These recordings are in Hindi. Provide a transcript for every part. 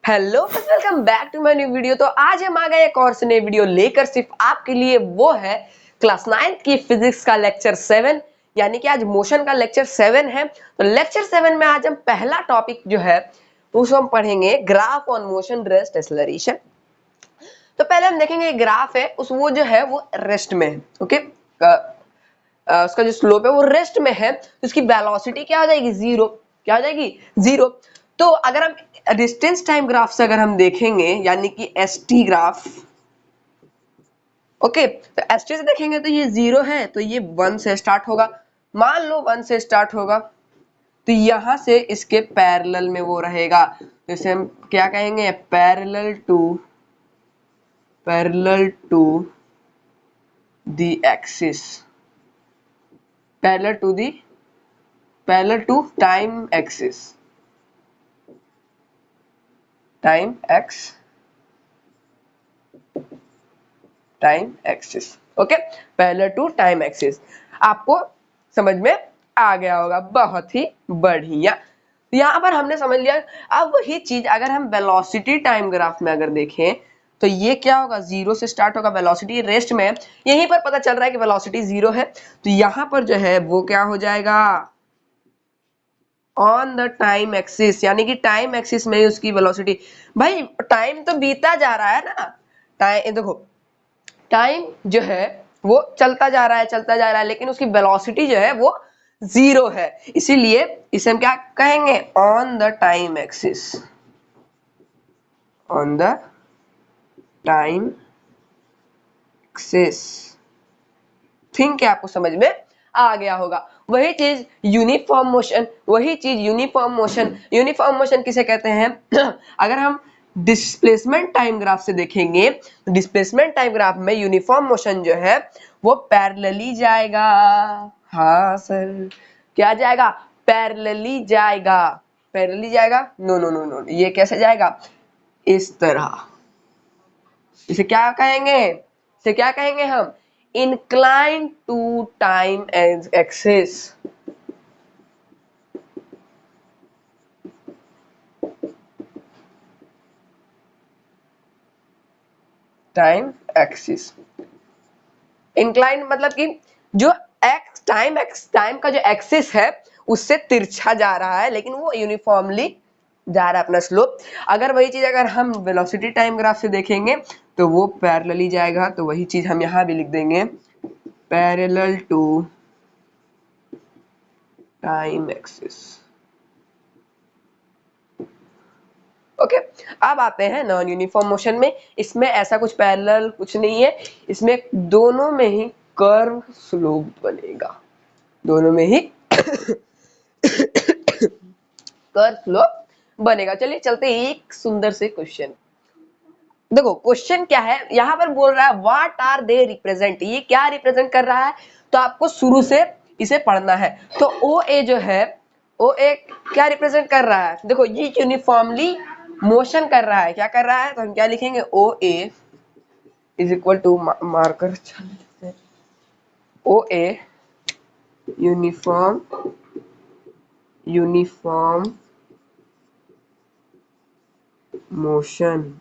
Hello, welcome back to my new video. तो आज हम आ गए एक और से नई वीडियो लेकर सिर्फ आपके लिए। वो है क्लास 9 की फिजिक्स का लेक्चर 7, यानी कि आज मोशन का लेक्चर 7 है। तो लेक्चर 7 में आज हम पहला टॉपिक जो है उसको हम पढ़ेंगे, graph on motion rest acceleration. तो पहले हम देखेंगे ग्राफ है उस वो जो है वो रेस्ट में है। ओके, उसका जो स्लोप है वो रेस्ट में है, तो उसकी वेलोसिटी क्या हो जाएगी? जीरो। क्या हो जाएगी? जीरो। तो अगर हम डिस्टेंस टाइम ग्राफ से अगर हम देखेंगे, यानी कि एसटी ग्राफ, ओके, तो एसटी से देखेंगे तो ये जीरो है, तो ये 1 से स्टार्ट होगा। मान लो 1 से स्टार्ट होगा, तो यहां से इसके पैरेलल में वो रहेगा, तो इसे हम क्या कहेंगे? Parallel to the axis, parallel to time axis, time axis. Okay, parallel to time axis. आपको समझ में आ गया होगा, बहुत ही बढ़िया। यहाँ पर हमने समझ लिया। अब वही चीज अगर हम वेलोसिटी टाइम ग्राफ में अगर देखें तो ये क्या होगा? जीरो से स्टार्ट होगा, वेलोसिटी रेस्ट में है, यहीं पर पता चल रहा है कि वेलोसिटी जीरो है, तो यहाँ पर जो है वो क्या हो जाएगा? ऑन द टाइम एक्सिस, यानी कि टाइम एक्सिस में उसकी वेलोसिटी। भाई टाइम तो बीता जा रहा है ना, टाइम देखो, टाइम जो है वो चलता जा रहा है, लेकिन उसकी वेलोसिटी जो है वो जीरो है। इसीलिए इसे हम क्या कहेंगे? On the time axis, on the time axis. Think है आपको समझ में आ गया होगा। वही चीज यूनिफॉर्म मोशन किसे कहते हैं? अगर हम डिस्प्लेसमेंट टाइम ग्राफ से देखेंगे तो डिस्प्लेसमेंट टाइम ग्राफ में यूनिफॉर्म मोशन जो है वो पैरेलली जाएगा। हाँ सर, क्या जाएगा? पैरेलली जाएगा। नो नो नो नो, ये कैसे जाएगा? इस तरह। इसे क्या कहेंगे हम? inclined to time axis, time axis. Inclined मतलब कि जो टाइम का जो एक्सिस है उससे तिरछा जा रहा है, लेकिन वो यूनिफॉर्मली जा रहा है अपना स्लोप। अगर वही चीज अगर हम वेलोसिटी टाइम ग्राफ से देखेंगे तो वो पैरेलली जाएगा, तो वही चीज हम यहाँ भी लिख देंगे, parallel to time axis. Okay, अब आते हैं नॉन यूनिफॉर्म मोशन में। इसमें ऐसा कुछ पैरेलल कुछ नहीं है, इसमें दोनों में ही कर्व स्लोप बनेगा, दोनों में ही कर्व स्लोप बनेगा। चलिए चलते हैं एक सुंदर से क्वेश्चन। देखो क्वेश्चन क्या है, यहाँ पर बोल रहा है व्हाट आर दे रिप्रेजेंट, ये क्या रिप्रेजेंट कर रहा है? तो आपको शुरू से इसे पढ़ना है। तो ओ ए जो है, ओ ए क्या रिप्रेजेंट कर रहा है? देखो ये यूनिफॉर्मली मोशन कर रहा है। क्या कर रहा है? तो हम क्या लिखेंगे? O A is equal to marker, O A uniform motion.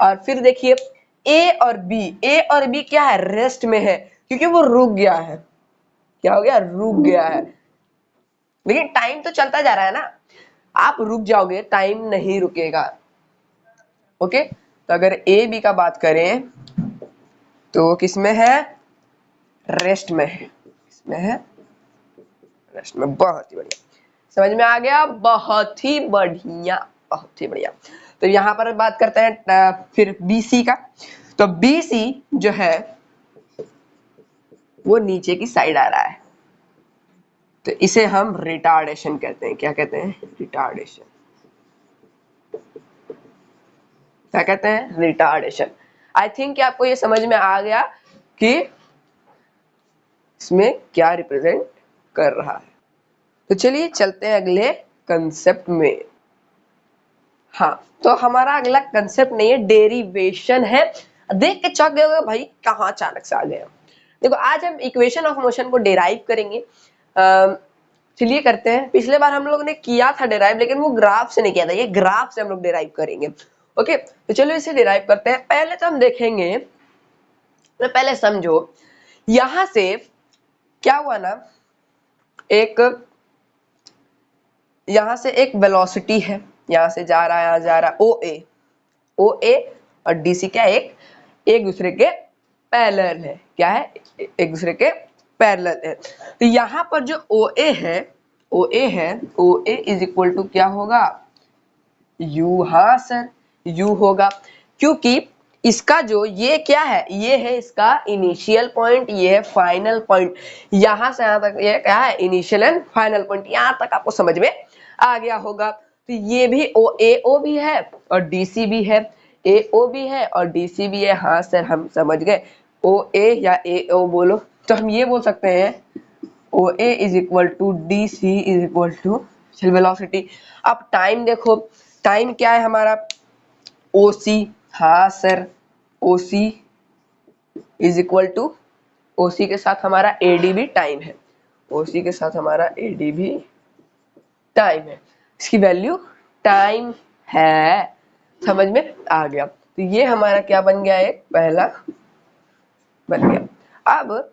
और फिर देखिए ए और बी क्या है? रेस्ट में है, क्योंकि वो रुक गया है। क्या हो गया? रुक गया है। लेकिन टाइम तो चलता जा रहा है ना, आप रुक जाओगे, टाइम नहीं रुकेगा। ओके, तो अगर ए बी का बात करें तो किसमें है? रेस्ट में है। किसमें है? रेस्ट में। बहुत ही बढ़िया, समझ में आ गया, बहुत ही बढ़िया, बहुत ही बढ़िया। तो यहाँ पर बात करते हैं फिर BC का। तो BC जो है वो नीचे की साइड आ रहा है, तो इसे हम रिटार्डेशन कहते हैं। क्या कहते हैं? रिटार्डेशन। क्या कहते हैं? रिटार्डेशन। आई थिंक आपको ये समझ में आ गया कि इसमें क्या रिप्रेजेंट कर रहा है। तो चलिए चलते हैं अगले कंसेप्ट में। हाँ, तो हमारा अगला कंसेप्ट नहीं है, डेरिवेशन है। देख के चौंक गए होगे भाई, कहाँ अचानक से आ गए। देखो आज हम इक्वेशन ऑफ मोशन को डेराइव करेंगे। चलिए करते हैं। पिछले बार हम लोग ने किया था डिराइव, लेकिन वो ग्राफ से नहीं किया था, ये ग्राफ से हम लोग डिराइव करेंगे। ओके, तो चलो इसे डिराइव करते हैं। पहले तो हम देखेंगे, तो पहले समझो यहां से क्या हुआ ना, यहां से एक वेलोसिटी है, यहां से जा रहा है, यहां जा रहा है, ओ ए और डी सी क्या एक दूसरे के पैरेलल है। क्या है? एक दूसरे के पैरेलल है। तो यहाँ पर जो ओ ए है, ओ ए इज इक्वल टू क्या होगा? यू। हाँ सर, यू होगा, क्योंकि इसका जो ये क्या है, ये है इसका इनिशियल पॉइंट, ये है फाइनल पॉइंट। यहां से यहां तक ये क्या है? Initial and final point. यहां तक आपको समझ में आ गया होगा। तो ये भी ओ भी है और डी सी भी है, ए ओ भी है और डी सी भी है। हाँ सर, हम समझ गए। ओ ए या ए ओ बोलो तो हम ये बोल सकते हैं O A is equal to D C is equal to velocity. अब टाइम देखो, टाइम क्या है हमारा? O C. हाँ sir, O C is equal to, O C के साथ हमारा ए डी भी टाइम है, ओ सी के साथ हमारा ए डी भी टाइम है, इसकी वैल्यू टाइम है। समझ में आ गया? तो ये हमारा क्या बन गया? एक पहला बन गया। अब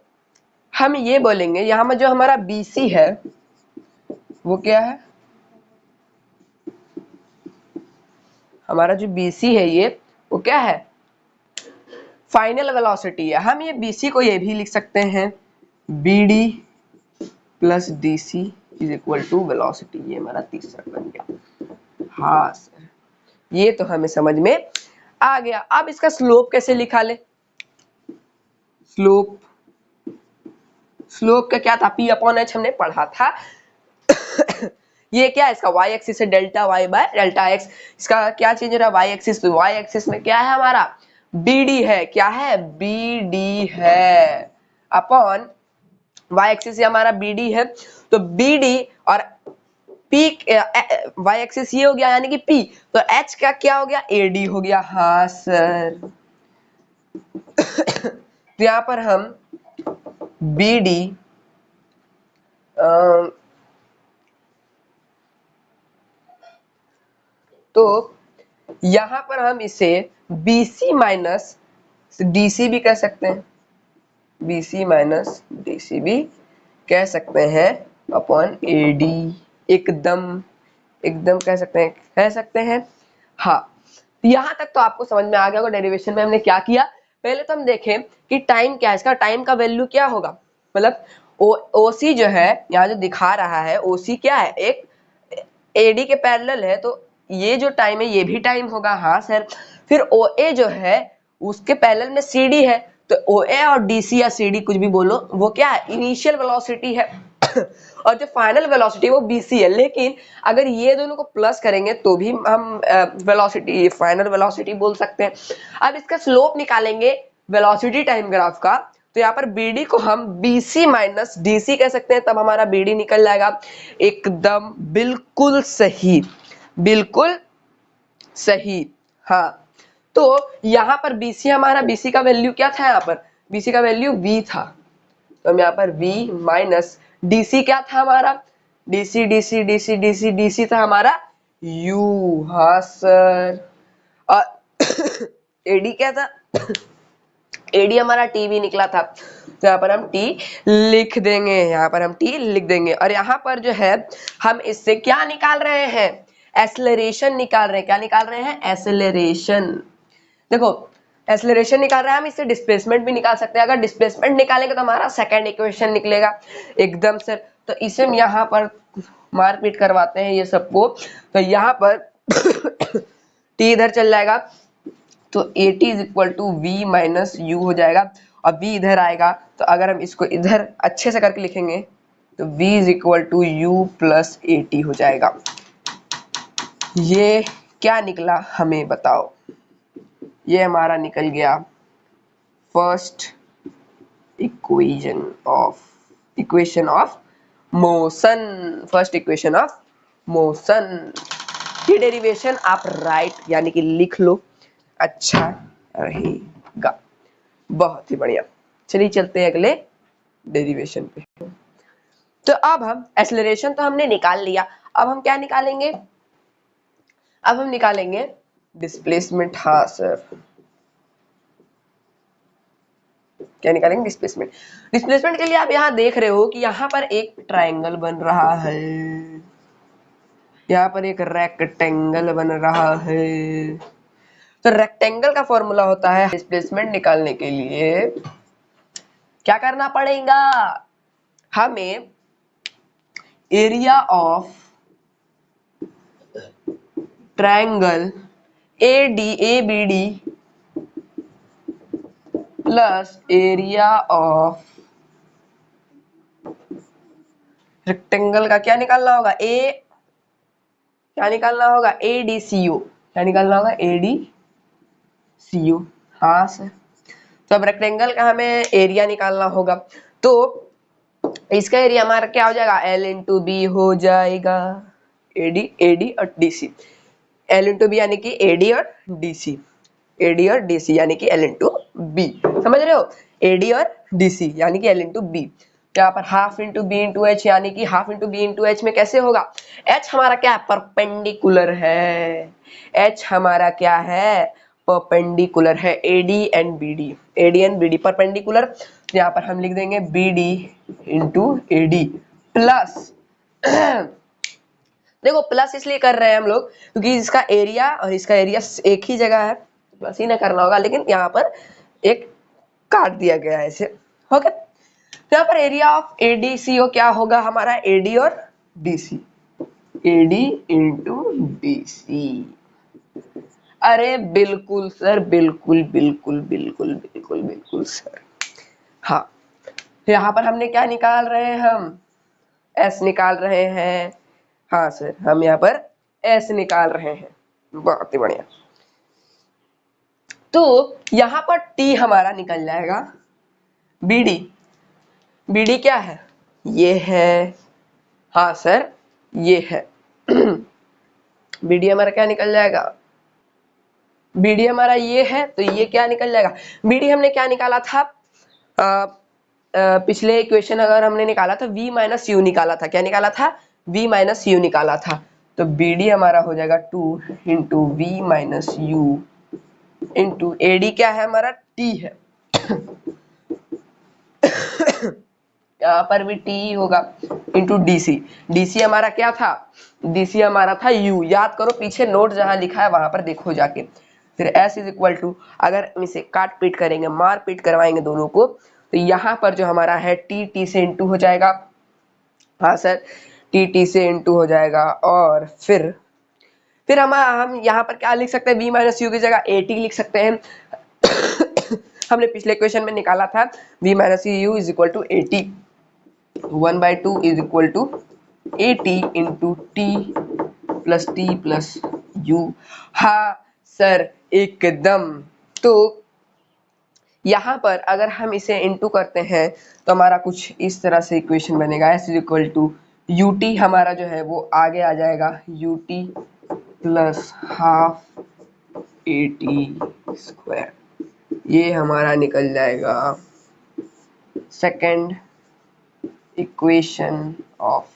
हम ये बोलेंगे यहाँ में जो हमारा BC है वो क्या है? हमारा जो BC है ये वो क्या है? फाइनल वेलोसिटी है। हम ये BC को ये भी लिख सकते हैं BD plus DC is equal to velocity. ये हमारा तीसरा बन गया। हाँ सर, ये तो हमें समझ में आ गया। अब इसका स्लोप कैसे लिखा ले? स्लोप का क्या था? P अपॉन H हमने पढ़ा था। ये क्या है? इसका y एक्सिस है delta y by delta x। इसका क्या चेंज हो रहा है? y axis. तो y एक्सिस में क्या है हमारा? BD है। क्या है? BD है अपॉन y एक्सिस, ये हमारा BD है। तो BD और P, y एक्सिस ये हो गया यानी कि P, तो H का क्या हो गया? AD हो गया। हाँ सर। तो यहाँ पर हम BD तो यहां पर हम इसे BC माइनस DC भी कह सकते हैं, BC माइनस DC भी कह सकते हैं अपॉन AD। एकदम कह सकते हैं। हाँ, यहां तक तो आपको समझ में आ गया होगा डेरिवेशन में हमने क्या किया। पहले तो हम देखें कि टाइम क्या है, इसका टाइम का वैल्यू क्या होगा। मतलब OC जो है यहाँ जो दिखा रहा है, OC क्या है? एक AD के पैरेलल है, तो ये जो टाइम है ये भी टाइम होगा। हाँ सर। फिर OA जो है उसके पैरेलल में CD है, तो OA और DC या CD कुछ भी बोलो, वो क्या है? इनिशियल वेलोसिटी है। और जो फाइनल वेलोसिटी वो BC है। लेकिन अगर ये दोनों को प्लस करेंगे तो भी हम वेलोसिटी, फाइनल वेलोसिटी बोल सकते हैं। अब इसका स्लोप निकालेंगे वेलोसिटी टाइम ग्राफ का, तो यहाँ पर BD को हम BC माइनस DC कह सकते हैं, तब हमारा BD निकल जाएगा। एकदम बिल्कुल सही, बिल्कुल सही। हाँ, तो यहाँ पर BC हमारा, BC का वैल्यू क्या था? यहाँ पर BC का वैल्यू V था, तो हम यहाँ पर V माइनस DC क्या था हमारा? DC था हमारा U। हाँ सर। और AD क्या था? AD हमारा T भी निकला था, तो यहाँ पर हम T लिख देंगे, यहाँ पर हम T लिख देंगे। और यहाँ पर जो है हम इससे क्या निकाल रहे हैं? एक्सेलरेशन निकाल रहे हैं। क्या निकाल रहे हैं? एक्सेलरेशन। देखो, एक्सेलरेशन निकाल रहे हैं हम, इससे डिस्प्लेसमेंट भी निकाल सकते हैं। अगर डिस्प्लेसमेंट निकालेंगे तो हमारा सेकंड इक्वेशन निकलेगा एकदम से। तो इसे हम यहाँ पर मारपीट करवाते हैं ये सबको। तो यहाँ पर T इधर चल जाएगा, तो AT is equal to V minus U हो जाएगा, और V इधर आएगा। तो अगर हम इसको इधर अच्छे से करके लिखेंगे तो V is equal to U plus AT हो जाएगा। ये क्या निकला हमें बताओ? ये हमारा निकल गया first equation of motion. First equation of motion. ये डेरिवेशन आप राइट यानी कि लिख लो, अच्छा रहेगा। बहुत ही बढ़िया। चलिए चलते हैं अगले डेरिवेशन पे। तो अब हम एक्सेलरेशन तो हमने निकाल लिया, अब हम क्या निकालेंगे, अब हम निकालेंगे डिस्प्लेसमेंट। हाँ सर, क्या निकालेंगे, डिस्प्लेसमेंट। डिस्प्लेसमेंट के लिए आप यहाँ देख रहे हो कि यहाँ पर एक ट्रायंगल बन रहा है, यहाँ पर एक रेक्टेंगल बन रहा है। तो रेक्टेंगल का फॉर्मूला होता है, डिस्प्लेसमेंट निकालने के लिए क्या करना पड़ेगा, हमें area of triangle ABD plus area of rectangle का क्या निकालना होगा, क्या निकालना होगा, ADCO। क्या निकालना होगा, ADCO। हाँ सर, तो अब रेक्टेंगल का हमें एरिया निकालना होगा, तो इसका एरिया हमारा क्या हो जाएगा, L इंटू बी हो जाएगा, AD और DC। L इंटू बी यानी कि AD और DC, AD और DC यानी कि L इंटू बी, समझ रहे हो, AD और DC यानी कि L इंटू बी। यहाँ पर half into B into H, यानी कि half into B into H में कैसे होगा, H हमारा क्या है, परपेंडिकुलर है, H हमारा क्या है, परपेंडिकुलर है, AD एंड BD परपेंडिकुलर। यहाँ पर हम लिख देंगे BD इंटू AD प्लस देखो प्लस इसलिए कर रहे हैं हम लोग क्योंकि इसका एरिया और इसका एरिया एक ही जगह है, प्लस ही ना करना होगा, लेकिन यहाँ पर एक काट दिया गया है इसे, ओके। तो यहाँ पर एरिया ऑफ ADCO क्या होगा हमारा, AD और DC, AD इंटू DC। अरे बिल्कुल सर, बिल्कुल बिल्कुल बिल्कुल बिल्कुल बिल्कुल सर। हाँ, यहाँ पर हमने क्या निकाल रहे हैं, हम S निकाल रहे हैं। हाँ सर, हम यहाँ पर S निकाल रहे हैं, बहुत ही बढ़िया। तो यहाँ पर T हमारा निकल जाएगा, BD क्या है, ये है, हाँ सर ये है BD हमारा क्या निकल जाएगा, BD हमारा ये है, तो ये क्या निकल जाएगा, BD हमने क्या निकाला था, पिछले इक्वेशन अगर हमने निकाला था V माइनस यू निकाला था, क्या निकाला था, V माइनस यू निकाला था, तो BD हमारा हो जाएगा 2 into V minus you into AD क्या है हमारा, T है यहाँ पर भी T होगा इंटू DC हमारा क्या था, DC हमारा था U, याद करो पीछे नोट जहां लिखा है वहां पर देखो जाके। फिर S इज इक्वल टू, अगर हम इसे काट पीट करेंगे, मार पीट करवाएंगे दोनों को, तो यहाँ पर जो हमारा है T से इंटू हो जाएगा, हाँ सर T से इंटू हो जाएगा, और फिर हम यहाँ पर क्या लिख सकते हैं, V माइनस यू की जगह AT लिख सकते हैं हमने पिछले क्वेश्चन में निकाला था V minus u is equal to AT, 1/2 is equal to AT into T plus U। हाँ सर एकदम। तो यहाँ पर अगर हम इसे इंटू करते हैं तो हमारा कुछ इस तरह से इक्वेशन बनेगा, S is equal to UT हमारा जो है वो आगे आ जाएगा, UT plus half AT square, ये हमारा निकल जाएगा second equation of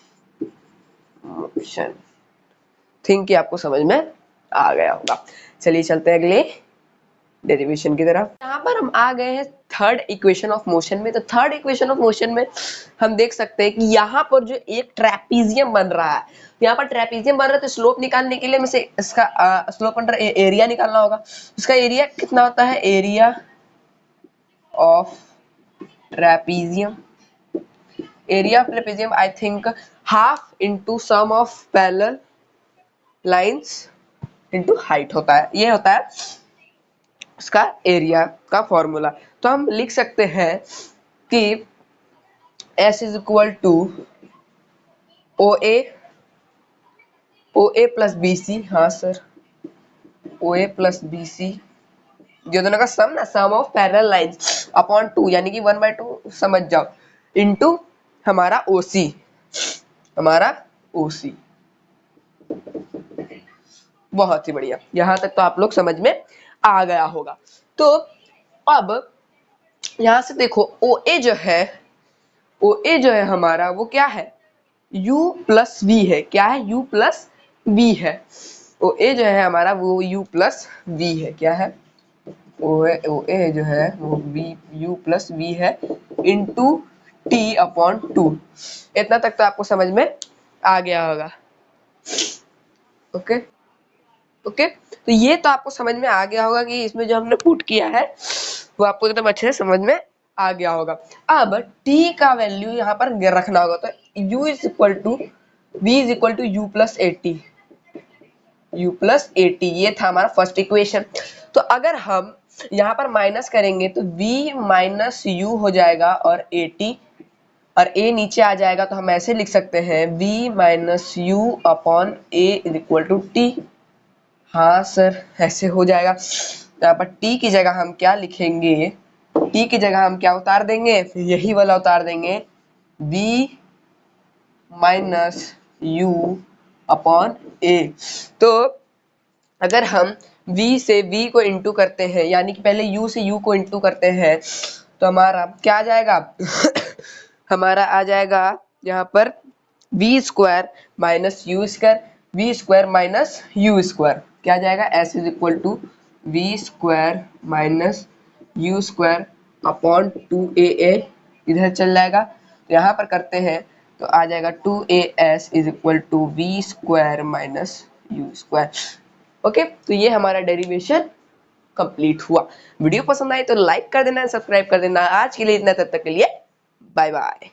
motion. Think कि आपको समझ में आ गया होगा। चलिए चलते हैं अगले डेरिवेशन की तरफ। यहाँ पर हम आ गए हैं थर्ड इक्वेशन ऑफ मोशन में। तो थर्ड इक्वेशन ऑफ मोशन में हम देख सकते हैं कि यहाँ पर जो एक ट्रेपीजियम बन रहा है, यहाँ पर ट्रेपीजियम बन रहा है, तो स्लोप निकालने के लिए हमें इसका स्लोप अंडर एरिया निकालना होगा। इसका एरिया कितना होता है, area of trapezium, area of trapezium I think half into sum of parallel lines into height होता है, ये होता है उसका एरिया का फॉर्मूला। तो हम लिख सकते हैं कि S is equal to OA plus BC, हाँ सर OA प्लस BC, ये दोनों का सम ना, sum of parallel lines upon 2 यानी कि 1/2 समझ जाओ, इनटू हमारा OC, हमारा OC। बहुत ही बढ़िया, यहां तक तो आप लोग समझ में आ गया होगा। तो अब यहां से देखो OA जो है हमारा वो क्या है, u प्लस वी है, क्या है u प्लस वी है, ओ ए जो है हमारा वो u प्लस वी है, क्या है ओ ए जो है वो v u प्लस वी है इंटू टी अपॉन टू। इतना तक तो आपको समझ में आ गया होगा। ओके ओके, तो ये तो आपको समझ में आ गया होगा कि इसमें जो हमने पुट किया है वो आपको एकदम अच्छे से समझ में आ गया होगा। अब t का वैल्यू यहाँ पर रखना होगा, तो u is equal to v is equal to u plus AT, u plus AT, ये था हमारा फर्स्ट इक्वेशन। तो अगर हम यहाँ पर माइनस करेंगे तो v माइनस u हो जाएगा और 80 और a नीचे आ जाएगा, तो हम ऐसे लिख सकते हैं v minus u upon a is equal to t. हाँ सर ऐसे हो जाएगा। यहाँ पर t की जगह हम क्या लिखेंगे, t की जगह हम क्या उतार देंगे, फिर यही वाला उतार देंगे v माइनस यू अपॉन ए। तो अगर हम v से v को इंटू करते हैं, यानी कि पहले u से u को इंटू करते हैं, तो हमारा क्या आ जाएगा हमारा आ जाएगा यहाँ पर v square minus u square, v square minus u square, क्या आ जाएगा s is equal to v square minus u square upon 2a इधर चल जाएगा, तो यहाँ पर करते हैं तो आ जाएगा 2as is equal to v square minus u square. Okay, तो ये हमारा डेरिवेशन कंप्लीट हुआ। वीडियो पसंद आई तो लाइक कर देना, सब्सक्राइब कर देना। आज के लिए इतना, तब तक के लिए बाय बाय।